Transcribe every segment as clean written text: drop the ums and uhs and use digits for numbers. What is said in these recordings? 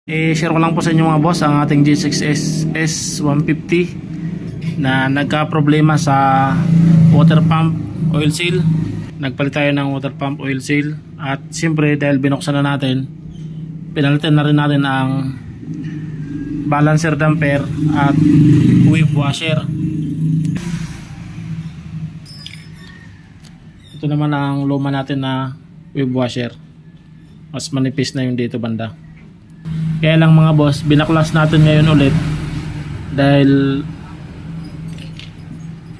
I-share ko lang po sa inyo mga boss ang ating G6S S150 na nagka-problema sa water pump oil seal. Nagpalit tayo ng water pump oil seal at siyempre dahil binuksan na natin, pinalitan na rin natin ang balancer damper at wave washer. Ito naman ang luma natin na wave washer, mas manipis na yung dito banda. Kaya lang mga boss, binaklas natin ngayon ulit dahil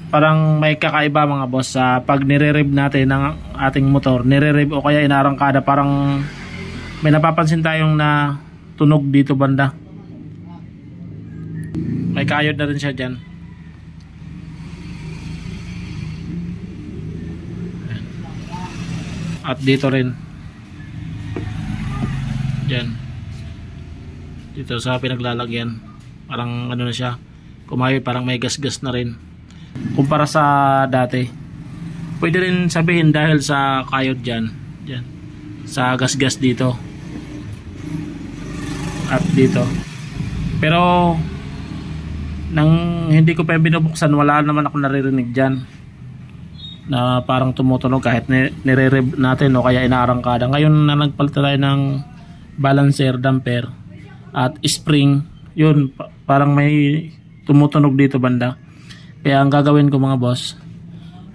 parang may kakaiba mga boss sa pag nire-rev natin ng ating motor, nire-rev o kaya inarangkada, parang may napapansin tayong na tunog dito banda. May kayod na rin siya dyan. At dito rin dyan, dito sa pinaglalagyan, parang ano na siya, kumayod, parang may gas-gas na rin kumpara sa dati. Pwede rin sabihin dahil sa kayod dyan, sa gas-gas dito at dito. Pero nang hindi ko pa binubuksan, wala naman ako naririnig dyan na parang tumutunog kahit nire-rev natin o kaya inaarangkada. Ngayon na nagpalit tayo ng balancer damper at spring, yun parang may tumutunog dito banda. Kaya ang gagawin ko mga boss,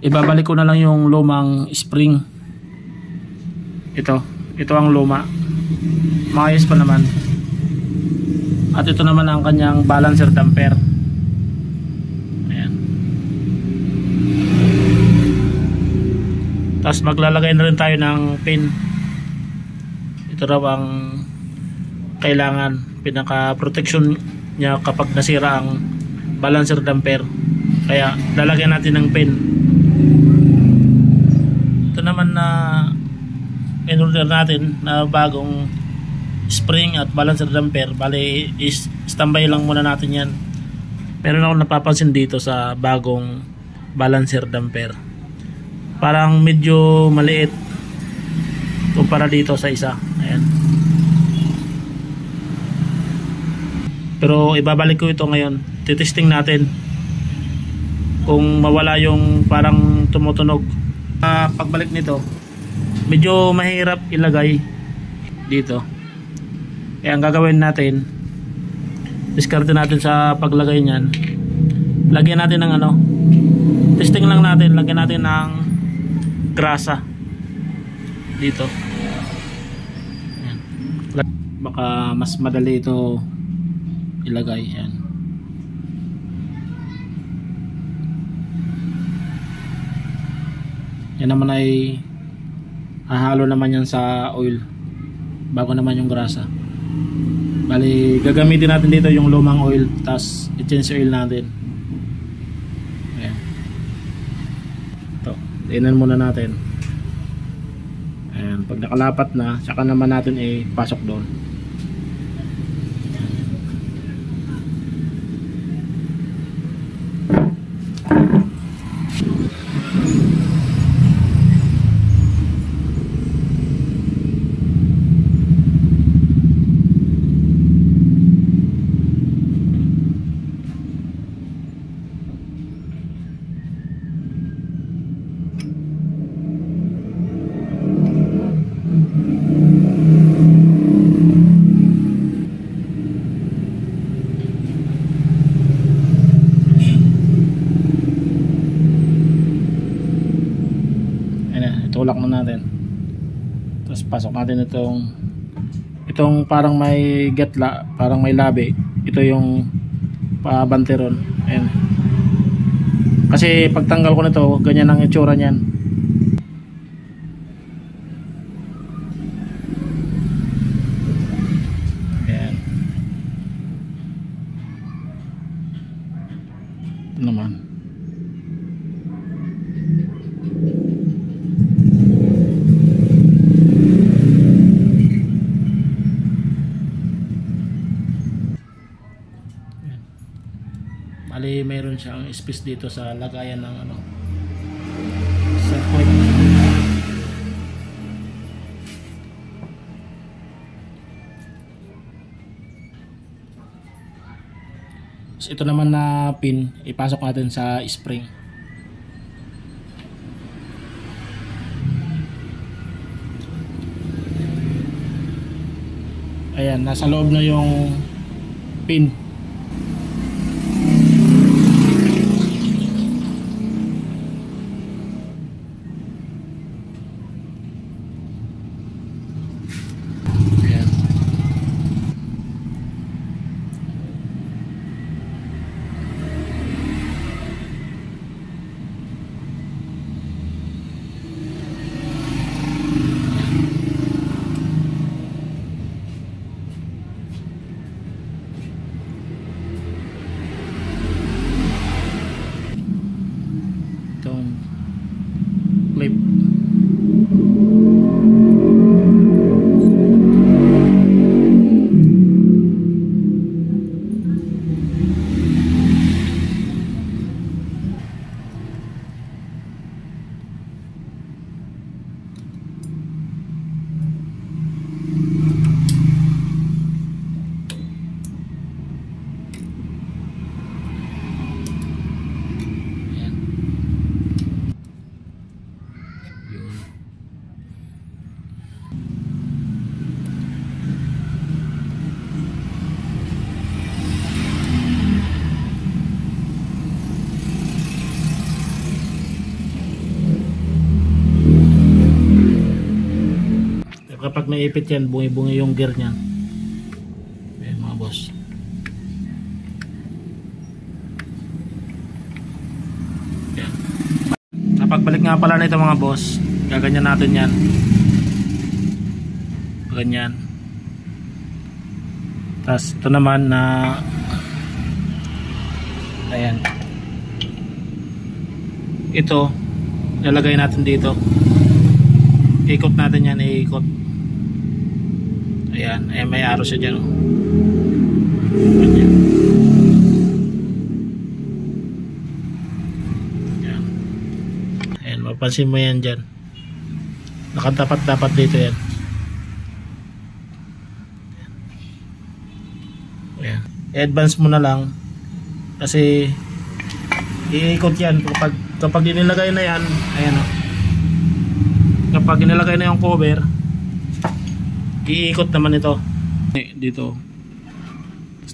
ibabalik ko na lang yung lumang spring. Ito ang luma, maayos pa naman. At ito naman ang kanyang balancer damper. Ayan. Tapos maglalagay na rin tayo ng pin. Ito raw ang kailangan, pinaka protection niya kapag nasira ang balancer damper, kaya lalagyan natin ng pin. Ito naman na in-order natin na bagong spring at balancer damper, bali is standby lang muna natin yan. Pero ako napapansin dito sa bagong balancer damper, parang medyo maliit kumpara dito sa isa. Ayan. Pero ibabalik ko ito ngayon, titesting natin kung mawala yung parang tumutunog. Pagbalik nito, medyo mahirap ilagay dito. Kaya ang gagawin natin, diskarte natin sa paglagay niyan. Lagyan natin ng ano, testing lang natin, lagyan natin ng grasa dito. Ayan. Baka mas madali ito ilagay. Yan. Yan naman ay hahalo naman yan sa oil bago naman yung grasa. Bali gagamitin natin dito yung lumang oil, tas i-change oil natin. Ayan. Ito, diinan muna natin. Ayan, pag nakalapat na, saka naman natin ipasok doon. Tulak na natin, tapos pasok natin itong parang may gatla, parang may labi. Ito yung pabanteron. Ayan. Kasi pagtanggal ko nito, ganyan ang itsura niyan. Ayan. Ito naman. Ali, mayroon siyang space dito sa lagayan ng ano, circuit. So, ito naman na pin, ipasok natin sa spring. Ayan, nasa loob na yung pin. Ayan. Itong clip. Kapag may ipit yan, bungi-bungi yung gear niyan. Ayan mga boss. Ayan. Napagbalik nga pala nito mga boss, gaganyan natin yan. Ganyan. Tapos ito naman na ayan. Ito lalagay natin dito. Ikot natin yan, iikot. Ayan, ayan may arrow siya dyan. Ayan. Ayan. Ayan, mapansin mo yan dyan. Nakatapat dapat dito yan. Ayan. I-advance mo na lang kasi iikot yan kapag inilagay na yan. Ayan o. Kapag inilagay na yung cover, iikot naman ito dito.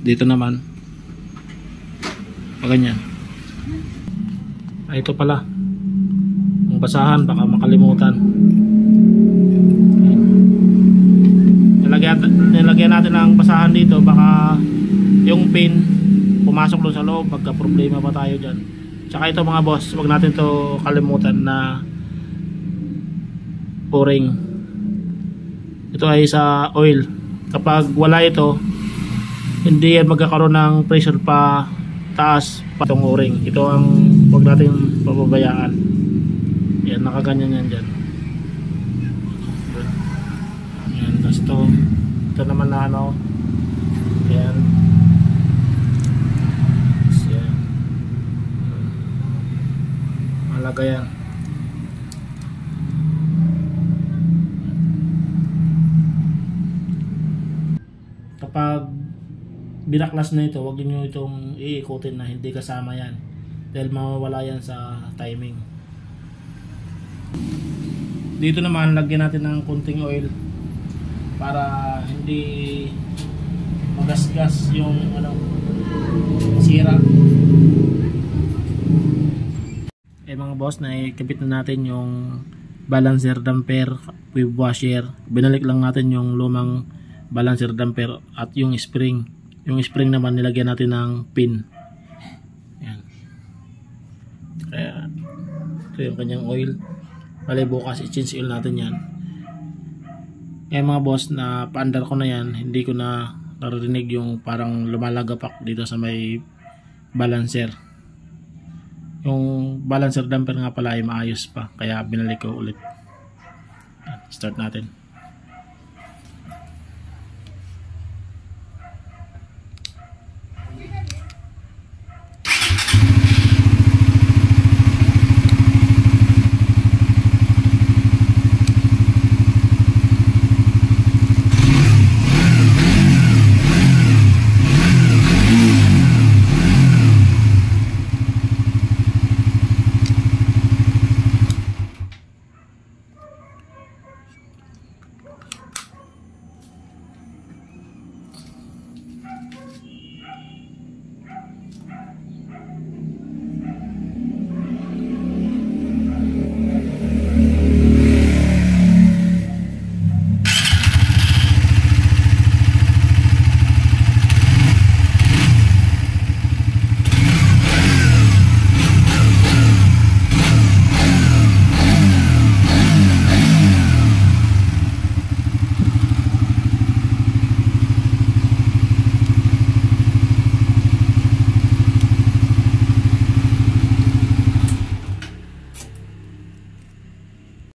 Dito naman ganyan. Ay, ito pala yung basahan, baka makalimutan. Nilagyan natin ang basahan dito, baka yung pin pumasok doon sa loob, pagka problema pa tayo dyan. Tsaka ito mga boss, wag natin to kalimutan na o-ring. Ito ay sa oil. Kapag wala ito, hindi yan magkakaroon ng pressure pa taas pa itong o-ring. Ito ang huwag natin pababayaan. Yan, nakaganyan yan dyan. Yan, tapos ito naman na ano. Yan. Yan. Malaga yan. Kapag binaklas na ito, huwag niyo itong iikutin na hindi kasama yan dahil mawawala yan sa timing. Dito naman lagyan natin ng kunting oil para hindi magasgas yung sira. Mga boss, na ikabit na natin yung balancer damper, wave washer. Binalik lang natin yung lumang balancer damper at yung spring. Yung spring naman nilagyan natin ng pin. Yan. Kaya ito yung kanyang oil. Bali bukas i-change oil natin yan. Kaya mga boss, na paandar ko na yan, hindi ko na narinig yung parang lumalagapak dito sa may balancer. Yung balancer damper nga pala ay maayos pa, kaya binalik ko ulit. Start natin.